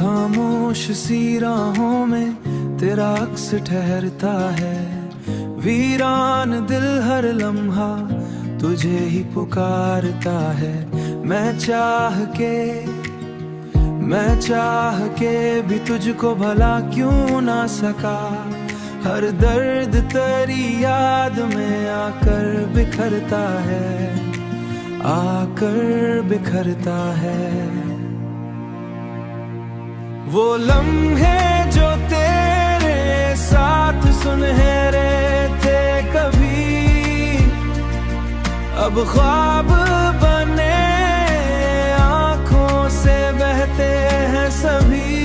खामोश सी राहों में तेरा अक्स ठहरता है। वीरान दिल हर लम्हा तुझे ही पुकारता है। मैं चाह के भी तुझको भला क्यों ना सका। हर दर्द तेरी याद में आकर बिखरता है, वो लम्हे जो तेरे साथ सुनहरे थे कभी, अब ख्वाब बने आंखों से बहते हैं सभी।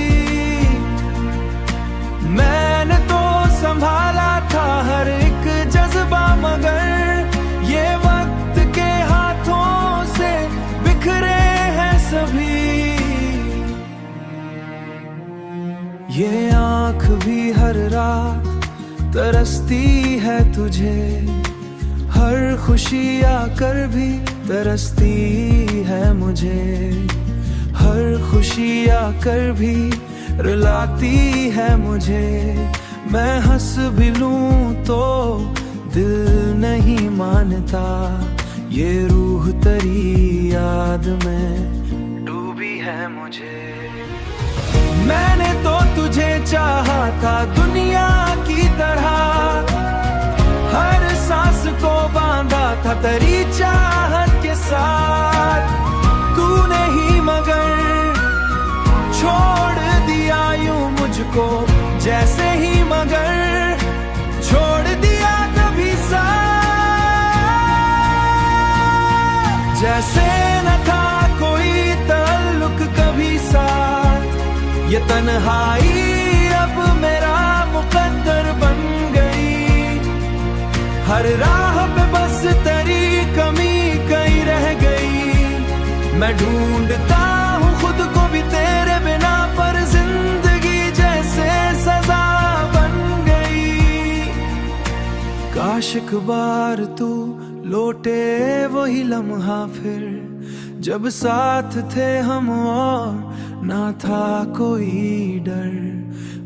मैंने तो संभाला था हर एक जज्बा, मगर ये वक्त के हाथों से बिखरे हैं सभी। ये आँख भी हर रात तरसती है तुझे, हर खुशी आकर भी तरसती है मुझे। हर खुशी आकर भी रुलाती है मुझे। मैं हंस भी लूं तो दिल नहीं मानता। ये रूह तेरी याद में डूबी है मुझे। मैंने तो तुझे चाहा था दुनिया की तरह, हर सांस को बांधा था तेरी चाहत के साथ। तूने ही मगर छोड़ दिया यूं मुझको, जैसे ही मगर छोड़ दिया कभी साथ। जैसे न था कोई ताल्लुक कभी साथ, ये तन्हाई अब मेरा मुकद्दर बन गई। हर राह पे बस तेरी कमी कहीं रह गई। मैं ढूंढता हूँ खुद को भी तेरे बिना, पर जिंदगी जैसे सजा बन गई। काश एक बार तू लौटे वही लम्हा फिर, जब साथ थे हम और ना था कोई डर।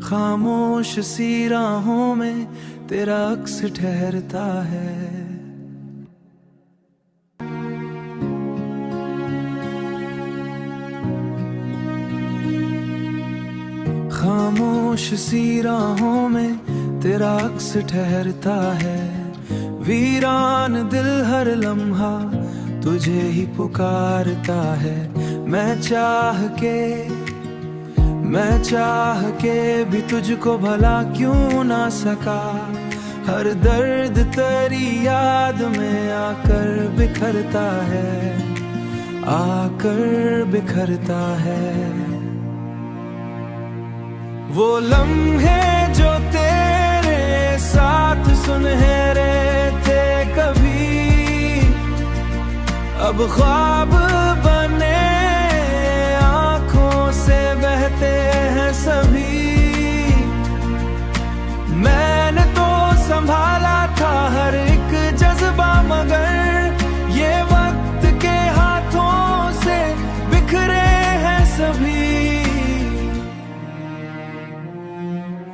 खामोश सी राहों में तेरा अक्स ठहरता है। खामोश सी राहों में तेरा अक्स ठहरता है। वीरान दिल हर लम्हा तुझे ही पुकारता है। मैं चाह के भी तुझको भला क्यों ना सका। हर दर्द तेरी याद में आकर बिखरता है, वो लम्हे जो तेरे साथ सुनहरे थे कभी, अब ख्वाब बने आंखों से बहते हैं सभी। मैंने तो संभाला था हर एक जज्बा, मगर ये वक्त के हाथों से बिखरे हैं सभी।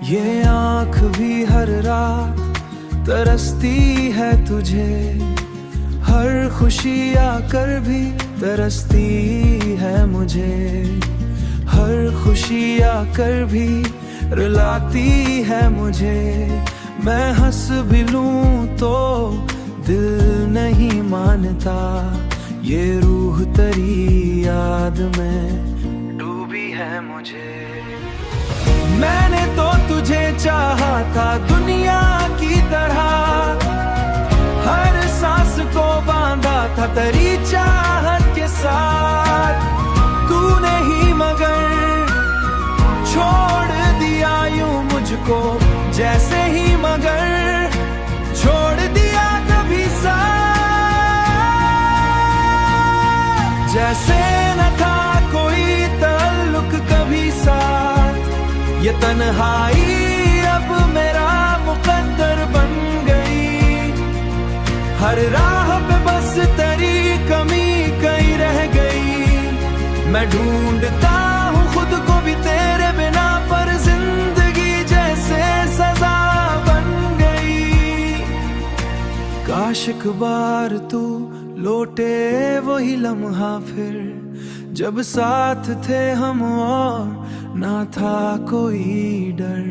ये आँख भी हर रात तरसती है तुझे, हर खुशी आकर भी तरसती है मुझे। हर खुशी आकर भी रुलाती है मुझे। मैं हंस भी लूं तो दिल नहीं मानता। ये रूह तेरी याद में डूबी है मुझे। मैंने तो तुझे चाहा था दुनिया की तरह, हर सांस को बांधा था तेरी चाहत के साथ। तूने ही मगर छोड़ दिया यूं मुझको, जैसे ही मगर छोड़ दिया कभी साथ। जैसे न था कोई ताल्लुक कभी साथ, ये तन्हाई अब मेरा मुकद्दर बन गई। हर राह पे बस तेरी कमी कहीं रह गई। मैं ढूंढता हूँ खुद को भी तेरे काश एक बार तू लौटे वही लम्हा फिर, जब साथ थे हम और ना था कोई डर।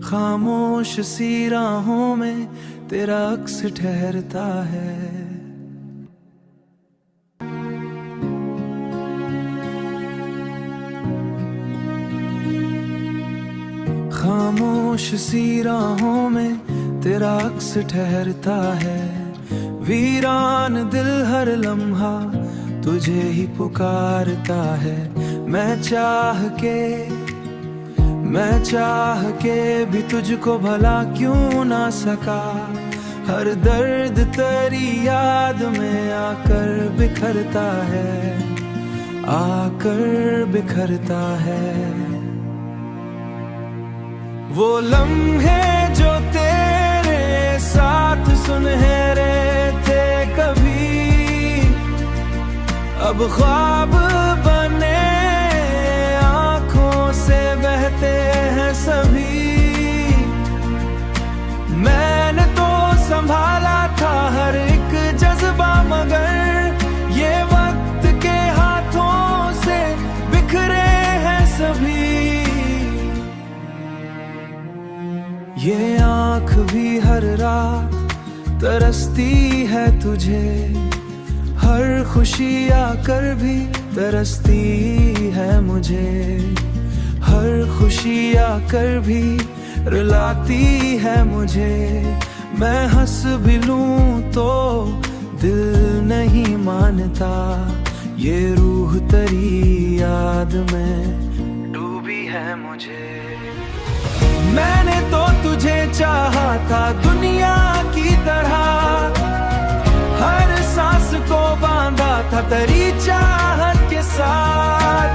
खामोश सी राहों में तेरा अक्स ठहरता है। खामोश सी राहों में तेरा अक्स ठहरता है। वीरान दिल हर लम्हा तुझे ही पुकारता है। मैं चाह के भी तुझको भला क्यों ना सका। हर दर्द तेरी याद में आकर बिखरता है। वो लम्हे जो तेरे साथ सुनहरे थे कभी, अब ख्वाब बने आंखों से बहते हैं सभी। मैंने तो संभाला था हर एक जज्बा, मगर ये वक्त के हाथों से बिखरे हैं सभी। ये आँख भी हर रात तरसती है तुझे, हर खुशी आकर भी तरसती है मुझे। हर खुशी आकर भी रुलाती है मुझे। मैं हंस भी लूं तो दिल नहीं मानता। ये रूह तेरी याद में डूबी है मुझे। मैंने तो तुझे चाहा था दुनिया की तरह, हर सांस को बांधा था तेरी चाहत के साथ।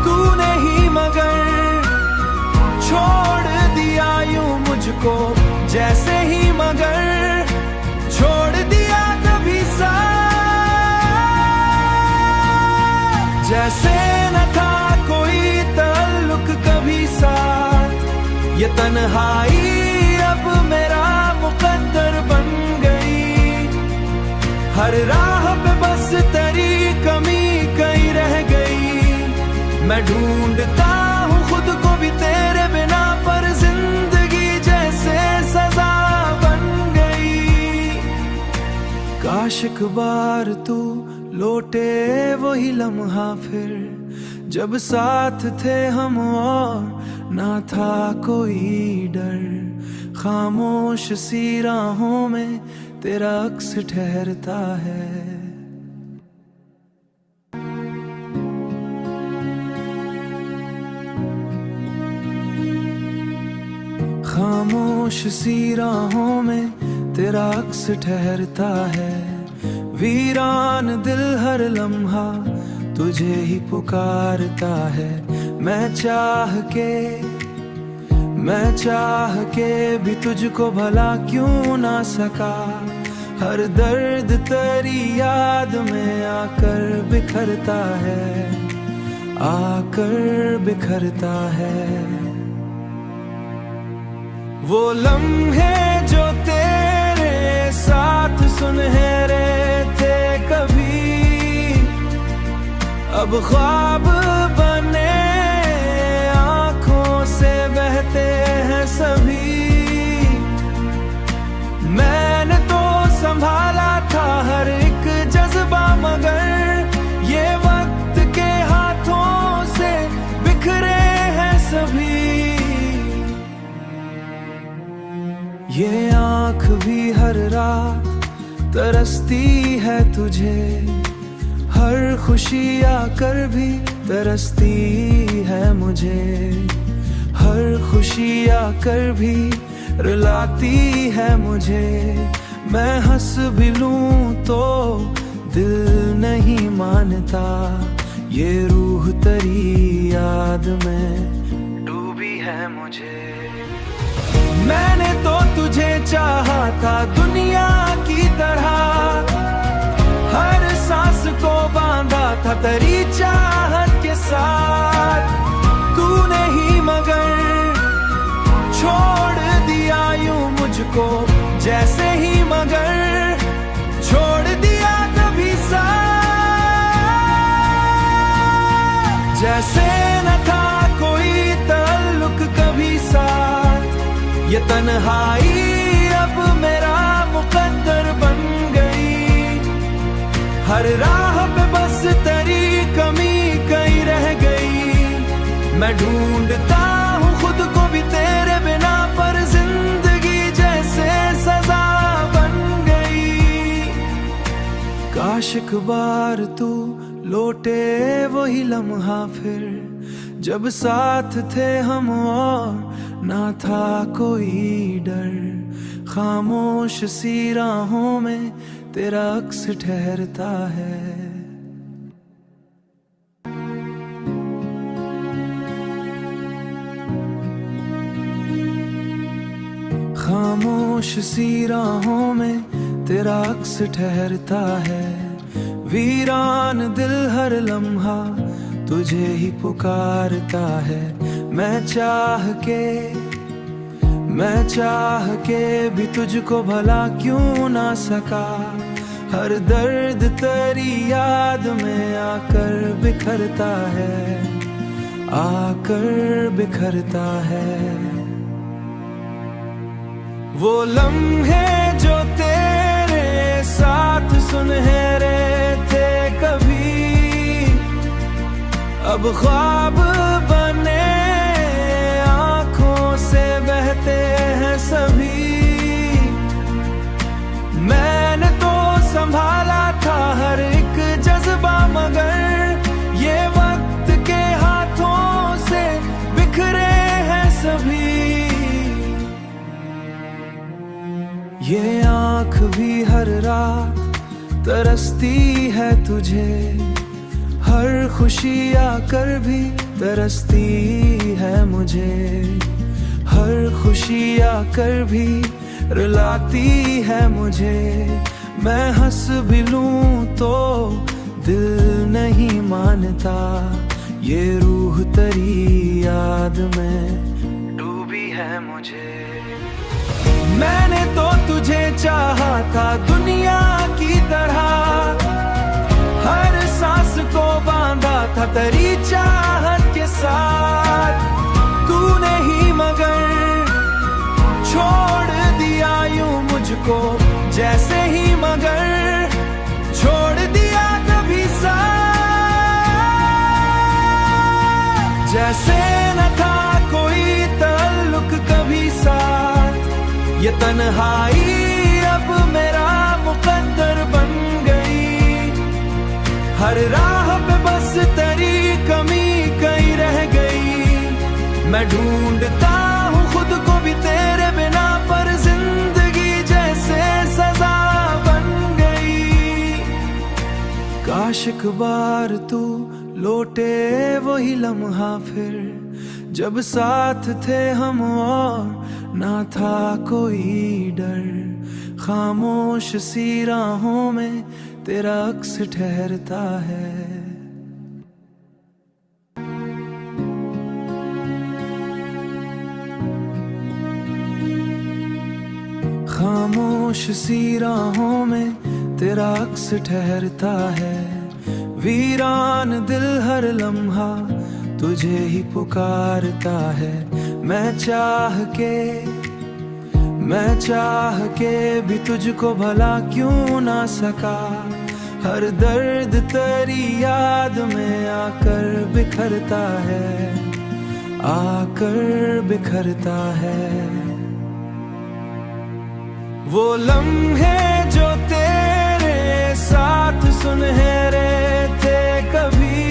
तूने ही मगर छोड़ दिया यूं मुझको, जैसे ही मगर छोड़ दिया कभी साथ। जैसे न था कोई ताल्लुक कभी साथ। ये तन्हाई अब मेरा मुकद्दर बन गई। हर राह पे बस तेरी कमी कहीं रह गई। मैं ढूंढता हूँ खुद को भी तेरे बिना, पर जिंदगी जैसे सजा बन गई। काश एक बार तू लौटे वही लम्हा फिर, जब साथ थे हम और ना था कोई डर। खामोश सी राहों में तेरा अक्स ठहरता है। खामोश सी राहों में तेरा अक्स ठहरता है। वीरान दिल हर लम्हा तुझे ही पुकारता है। मैं चाह के भी तुझको भला क्यों ना सका। हर दर्द तेरी याद में आकर बिखरता है। वो लम्हे जो तेरे साथ सुनहरे थे कभी, अब ख्वाब बने आंखों से बहते हैं सभी। मैंने तो संभाला था हर एक जज्बा, मगर ये वक्त के हाथों से बिखरे हैं सभी। ये आँख भी हर रात तरसती है तुझे, हर खुशी आकर भी तरसती है मुझे। हर खुशी आकर भी रुलाती है मुझे। मैं हंस भी लूं तो दिल नहीं मानता। ये रूह तेरी याद में डूबी है मुझे। मैंने तो तुझे चाहा था दुनिया की तरह, हर सांस को बांधा था तेरी चाहत के साथ। तूने ही मगर छोड़ दिया यूं मुझको, जैसे ही मगर तन्हाई अब मेरा मुकद्दर बन गई। हर राह पे बस तेरी कमी कहीं रह गई। मैं ढूंढता हूँ खुद को भी तेरे बिना, पर जिंदगी जैसे सजा बन गई। काश एक बार तू लौटे वही लम्हा फिर, जब साथ थे हम और ना था कोई डर। खामोश सी राहों में तेरा अक्स ठहरता है। खामोश सी राहों में तेरा अक्स ठहरता है। वीरान दिल हर लम्हा तुझे ही पुकारता है। मैं चाह के भी तुझको भला क्यों ना सका। हर दर्द तेरी याद में आकर बिखरता है। वो लम्हे जो तेरे साथ सुनहरे थे कभी, अब ख्वाब बने आंखों से बहते हैं सभी। मैंने तो संभाला था हर एक जज्बा, मगर ये वक्त के हाथों से बिखरे हैं सभी। ये आंख भी हर रात तरसती है तुझे, हर खुशी आकर भी तरसती है मुझे। हर खुशी आकर भी रुलाती है मुझे। मैं हंस भी लूं तो दिल नहीं मानता। ये रूह तेरी याद में डूबी है मुझे। मैंने तो तुझे चाहा था दुनिया की तरह, हर सांस को बांधा था तेरी चाहत के साथ। तूने ही मगर छोड़ दिया यूं मुझको, जैसे ही मगर छोड़ दिया कभी साथ। जैसे न था कोई ताल्लुक कभी साथ। ये तन्हाई अब मेरा मुकद्दर बन गई। हर राह पे बस तेरी कमी कहीं रह गई। मैं ढूंढता हूँ खुद को भी तेरे बिना, पर जिंदगी जैसे सजा बन गई। काश एक बार तू लौटे वही लम्हा फिर, जब साथ थे हम और ना था कोई डर। खामोश सी राहों में तेरा अक्स ठहरता है। खामोश सी राहों में तेरा अक्स ठहरता है। वीरान दिल हर लम्हा तुझे ही पुकारता है। मैं चाह के भी तुझको भला क्यों ना सका। हर दर्द तेरी याद में आकर बिखरता है। वो लम्हे जो तेरे साथ सुनहरे थे कभी,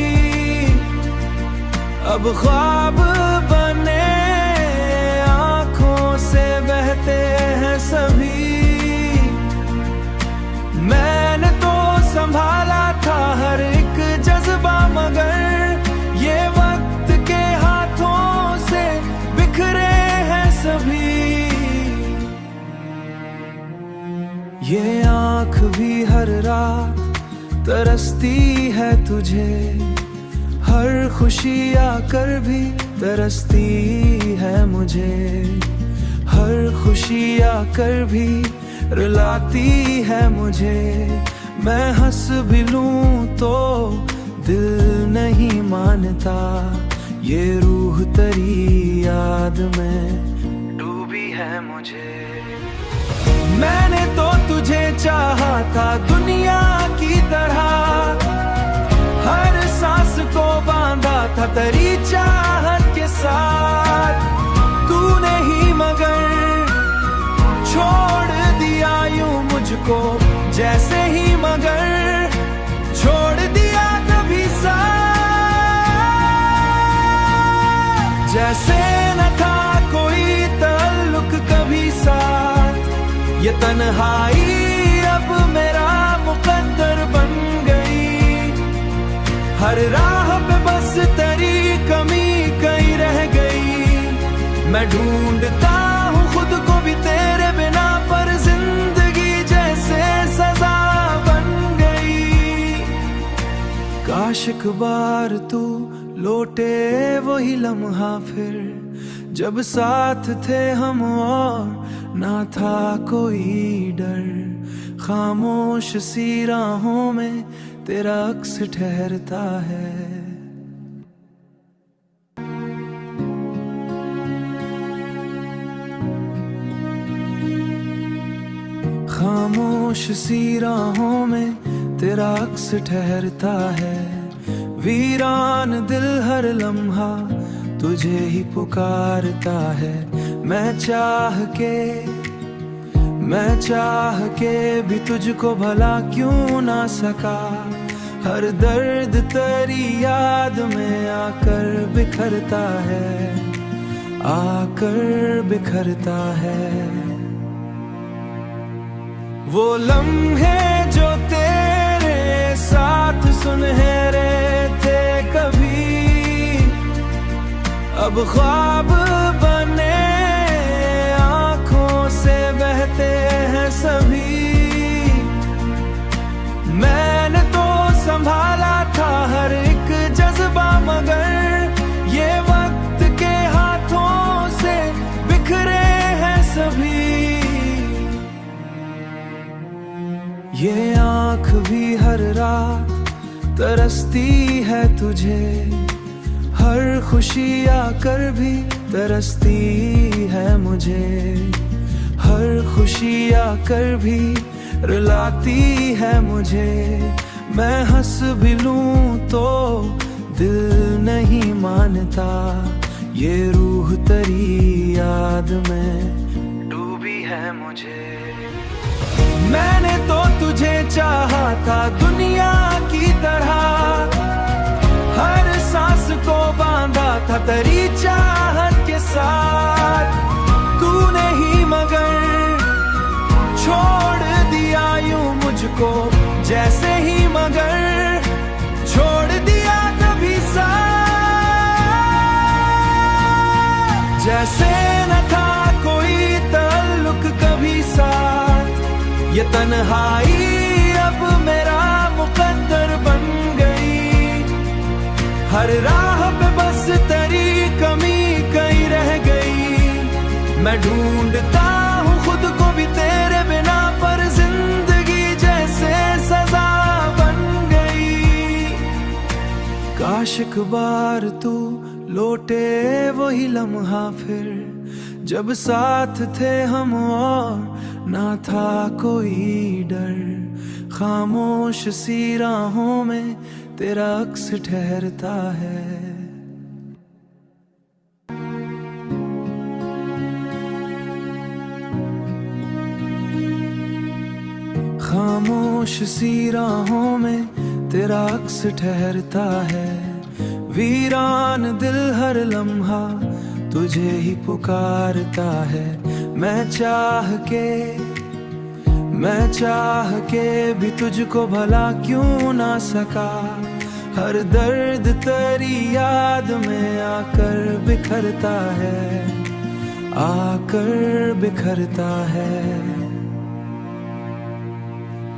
अब ख्वाब बने आंखों से बहते हैं सभी। मैंने तो संभाला था हर एक जज्बा, मगर ये वक्त के हाथों से बिखरे हैं सभी। ये आंख भी हर रात तरसती है तुझे, हर खुशी आकर भी तरसती है मुझे। हर खुशी आकर भी रुलाती है मुझे। मैं हंस भी लूं तो दिल नहीं मानता। ये रूह तेरी याद में डूबी है मुझे। मैंने तो तुझे चाहा था दुनिया की तरह, हर सांस को बांधा था तेरी चाहत के साथ। तूने ही मगर छोड़ दिया यूं मुझको, जैसे ही मगर छोड़ दिया कभी साथ। जैसे न था कोई ताल्लुक कभी साथ, ये तन्हाई अब मेरा मुकद्दर बन गई। हर राह पे बस तेरी कमी कहीं रह गई। मैं ढूंढता हूँ खुद को भी तेरे बिना, पर जिंदगी जैसे सजा बन गई। काश एक बार तू लौटे वही लम्हा फिर, जब साथ थे हम और ना था कोई डर। खामोश सी राहों में तेरा अक्स ठहरता है। खामोश सी राहों में तेरा अक्स ठहरता है। वीरान दिल हर लम्हा तुझे ही पुकारता है। मैं चाह के भी तुझको भला क्यों ना सका। हर दर्द तेरी याद में आकर बिखरता है, आकर बिखरता है। वो लम्हे जो तेरे साथ सुनहरे थे कभी, अब ख्वाब बने आंखों से बहते हैं सभी। मैंने तो संभाला था हर एक जज्बा, मगर ये वक्त के हाथों से बिखरे हैं सभी। ये आँख भी हर रात तरसती है तुझे, हर खुशी आकर भी तरसती है मुझे। हर खुशी आकर भी रुलाती है मुझे। मैं हंस भी लूं तो दिल नहीं मानता। ये रूह तेरी याद में डूबी है मुझे। मैंने तो तुझे चाहा था दुनिया की तरह, हर सांस को बांधा था तेरी चाहत के साथ। तूने ही मगर छोड़ दिया यूं मुझको, जैसे ही मगर छोड़ दिया कभी साथ। जैसे न था कोई ताल्लुक कभी साथ, ये तन्हाई अब मेरा मुकद्दर बन गई। हर राह पे बस तेरी कमी कहीं रह गई। मैं ढूंढता हूँ खुद को भी तेरे बिना, पर जिंदगी जैसे सजा बन गई। काश एक बार तू लौटे वही लम्हा फिर, जब साथ थे हम और ना था कोई डर। खामोश सी राहों में तेरा अक्स ठहरता है। खामोश सी राहों में तेरा अक्स ठहरता है। वीरान दिल हर लम्हा तुझे ही पुकारता है। मैं चाह के भी तुझको भला क्यों ना सका। हर दर्द तेरी याद में आकर बिखरता है, आकर बिखरता है।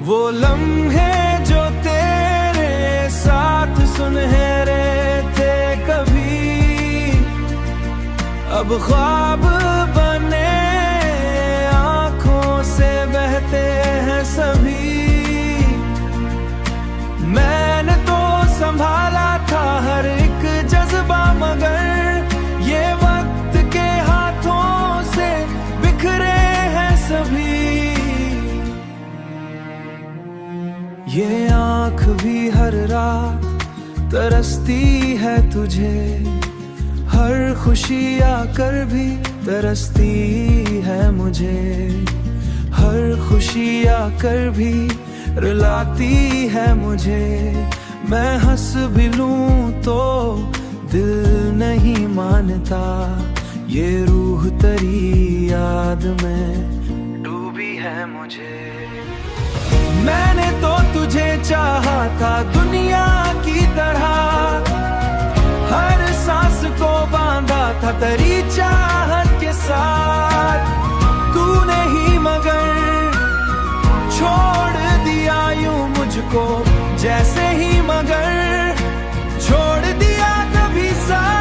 वो लम्हे जो तेरे साथ सुनहरे थे कभी, अब ख्वाब बने आंखों से बहते हैं सभी। मैंने तो संभाला था हर एक जज्बा, मगर ये वक्त के हाथों से बिखरे ये आँख भी हर रात तरसती है तुझे, हर खुशी आकर भी तरसती है मुझे, हर खुशी आकर भी रुलाती है मुझे। मैं हंस भी लूं तो दिल नहीं मानता, ये रूह तेरी याद में डूबी है मुझे। मैंने तो तुझे चाहा था दुनिया की तरह, हर सांस को बांधा था तेरी चाहत के साथ। तूने ही मगर छोड़ दिया यूं मुझको, जैसे ही मगर छोड़ दिया कभी साथ।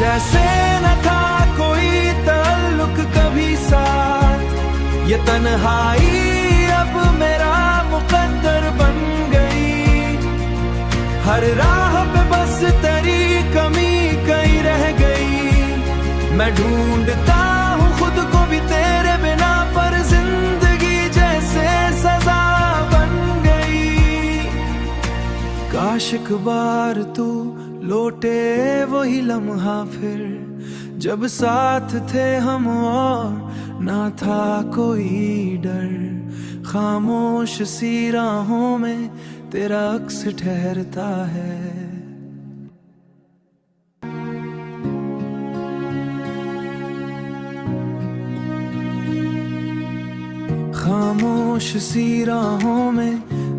जैसे न था कोई ताल्लुक कभी साथ, ये तन्हाई अब मेरा मुकद्दर बन गई। हर राह पे बस तेरी कमी कहीं रह गई। मैं ढूंढता हूँ खुद को भी तेरे बिना, पर जिंदगी जैसे सजा बन गई। काश एक बार तू लौटे वही लम्हा फिर, जब साथ थे हम और ना था कोई डर। खामोश सी राहों में तेरा अक्स ठहरता है। खामोश सी राहों में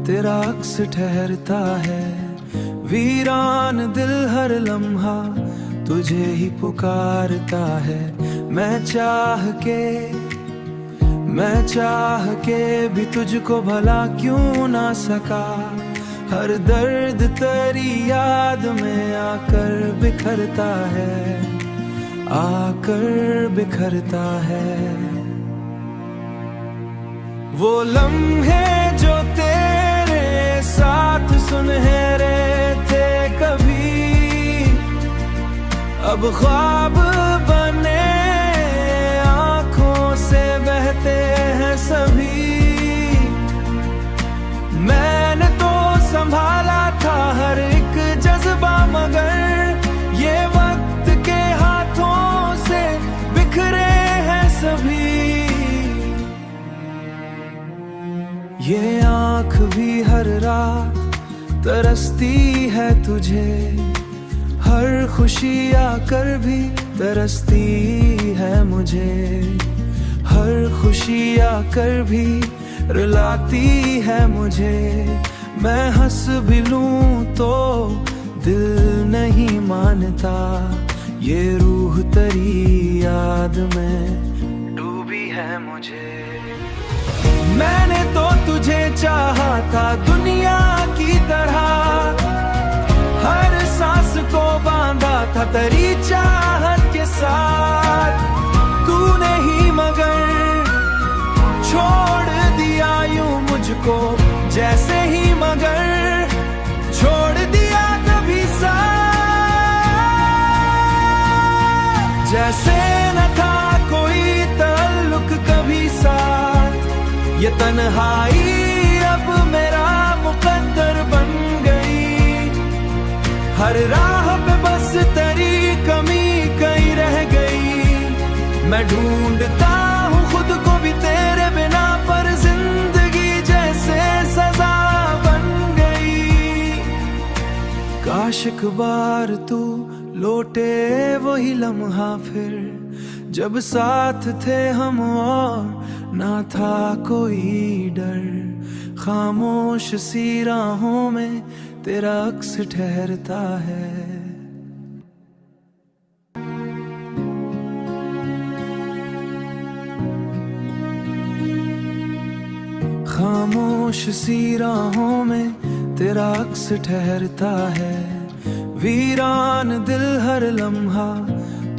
तेरा अक्स ठहरता है। वीरान दिल हर लम्हा तुझे ही पुकारता है। मैं चाह के भी तुझको भला क्यों ना सका। हर दर्द तेरी याद में आकर बिखरता है, आकर बिखरता है। वो लम्हे जो तेरे साथ सुनहरे थे कभी, अब ख्वाब बने आंखों से बहते हैं सभी। मैंने तो संभाला था हर एक जज्बा, मगर ये वक्त के हाथों से बिखरे हैं सभी। ये आँख भी हर रात तरसती है तुझे, हर खुशी आकर भी तरसती है मुझे, हर खुशी आकर भी रुलाती है मुझे। मैं हंस भी लूं तो दिल नहीं मानता, ये रूह तेरी याद में डूबी है मुझे। मैंने तो तुझे चाहा था दुनिया की तरह, हर सांस को बांधा था तेरी चाहत के साथ। तूने ही मगर छोड़ दिया यूं मुझको, जैसे ही मगर छोड़ दिया कभी साथ। जैसे न था कोई ताल्लुक कभी साथ, ये तन्हाई अब मेरा मुकद्दर बन गई। हर राह पे बस तेरी कमी कहीं रह गई। मैं ढूंढता हूँ खुद को भी तेरे बिना, पर जिंदगी जैसे सजा बन गई। काश एक बार तू लौटे वही लम्हा फिर, जब साथ थे हम और ना था कोई डर। खामोश सी राहों में तेरा अक्स ठहरता है। खामोश सी राहों में तेरा अक्स ठहरता है। वीरान दिल हर लम्हा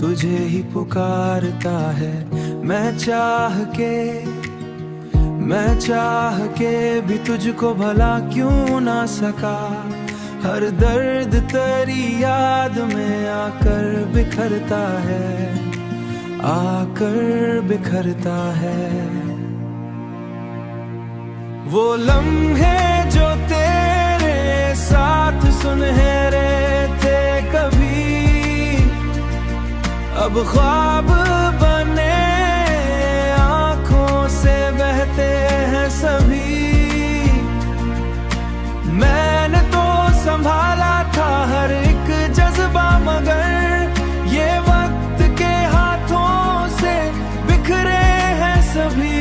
तुझे ही पुकारता है। मैं चाह के भी तुझको भला क्यों ना सका। हर दर्द तेरी याद में आकर बिखरता है, आकर बिखरता है। वो लम्हे जो तेरे साथ सुनहरे थे कभी, अब ख्वाब बने आंखों से बहते हैं सभी। मैंने तो संभाला था हर एक जज्बा, मगर ये वक्त के हाथों से बिखरे हैं सभी।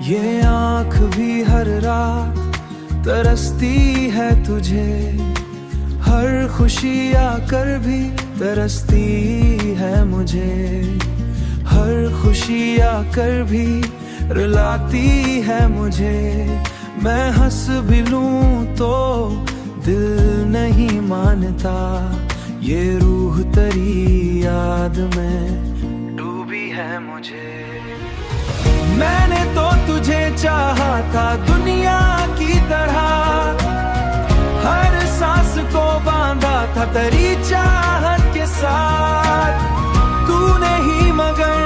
ये आँख भी हर रात तरसती है तुझे, हर खुशी आकर भी तरसती है मुझे, हर खुशी आकर भी रुलाती है मुझे। मैं हंस भी लूं तो दिल नहीं मानता, ये रूह तेरी याद में डूबी है मुझे। मैंने तो तुझे चाहा था दुनिया की तरह, हर सांस को बांधा था तेरी चाहत के साथ। तूने ही मगर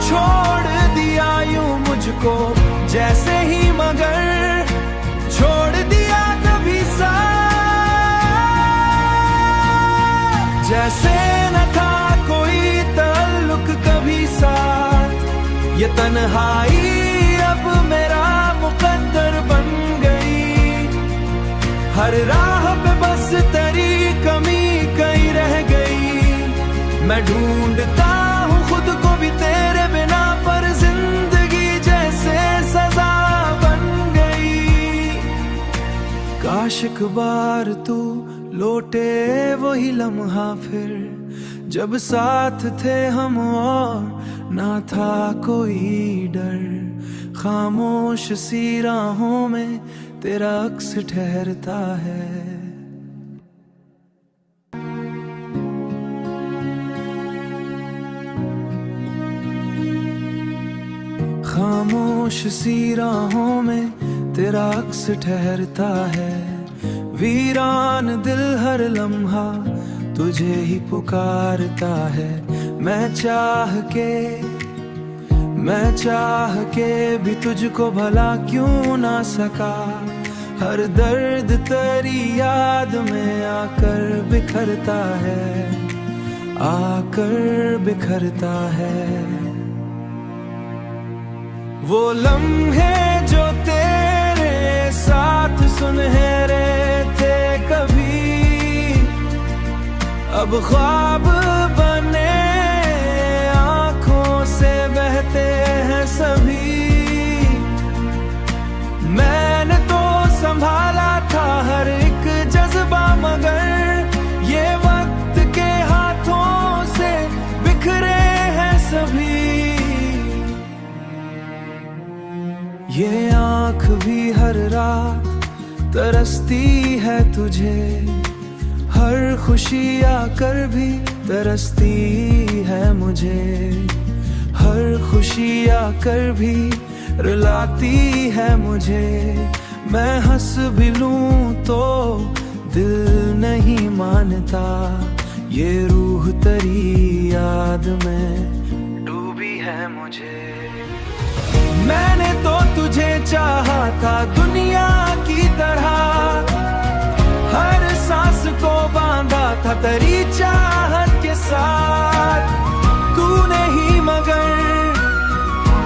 छोड़ दिया यूं मुझको, जैसे ही मगर छोड़ दिया कभी साथ। जैसे न था कोई ताल्लुक कभी साथ, ये तन्हाई अब मेरा मुकद्दर बन गई। हर राह पे बस तेरी कमी कहीं रह गई। मैं ढूंढता हूँ खुद को भी तेरे बिना, पर जिंदगी जैसे सजा बन गई। काश एक बार तू लौटे वही लम्हा फिर, जब साथ थे हम और ना था कोई डर। खामोश सी राहों में तेरा अक्स ठहरता है। खामोश सी राहों में तेरा अक्स ठहरता है। वीरान दिल हर लम्हा तुझे ही पुकारता है। मैं चाह के भी तुझको भला क्यों ना सका, हर दर्द तेरी याद में आकर बिखरता है, आकर बिखरता है। वो लम्हे जो तेरे साथ सुनहरे थे कभी, अब ख्वाब बने आंखों से बहते हैं सभी। मैंने तो संभाला था हर एक जज्बा, मगर ये वक्त के हाथों से बिखरे हैं सभी। ये आँख भी हर रात तरसती है तुझे, हर खुशी आकर भी तरसती है मुझे, हर खुशी आकर भी रुलाती है मुझे। मैं हंस भी लूं तो दिल नहीं मानता, ये रूह तेरी याद में डूबी है मुझे। मैंने तो तुझे चाहा था दुनिया की तरह, हर सांस को बांधा था तेरी चाहत के साथ। तूने ही मगर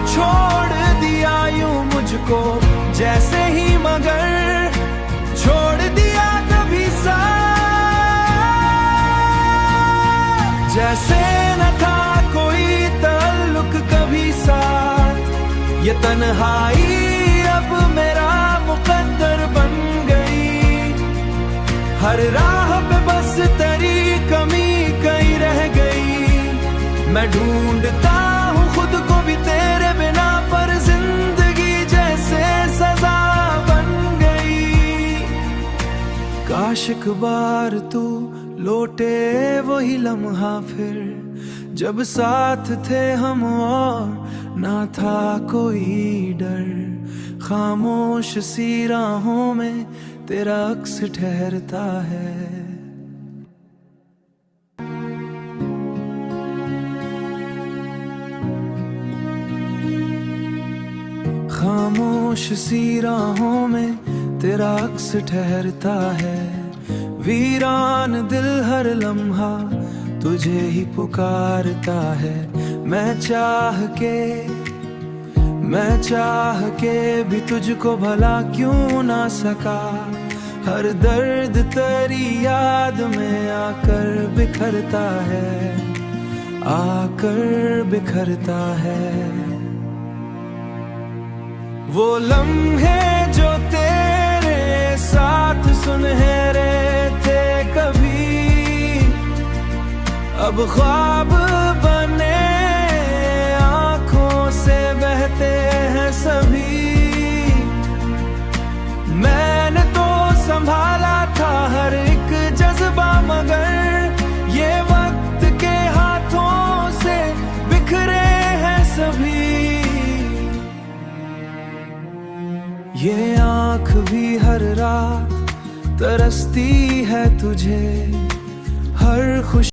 छोड़ दिया यूं मुझको, जैसे ही मगर छोड़ दिया कभी साथ। जैसे न था कोई ताल्लुक कभी साथ, ये तन्हाई अब मेरा मुकद्दर बन गई। हर राह पे बस तेरी कमी कहीं रह गई। मैं ढूंढता हूँ खुद को भी तेरे बिना, पर जिंदगी जैसे सजा बन गई। काश एक बार तू लौटे वही लम्हा फिर, जब साथ थे हम और ना था कोई डर। खामोश सी राहों में तेरा अक्स ठहरता है। खामोश सी राहों में तेरा अक्स ठहरता है, वीरान दिल हर लम्हा तुझे ही पुकारता है। मैं चाह के भी तुझको भला क्यों ना सका, हर दर्द तेरी याद में आकर बिखरता है। वो लम्हे जो तेरे साथ सुनहरे थे कभी, अब ख्वाब बने आंखों से बहते हैं सभी। मैंने तो संभाला था हर एक जज्बा, मगर ये वक्त के हाथों से बिखरे हैं सभी। ये आँख भी हर रात तरसती है तुझे, हर खुश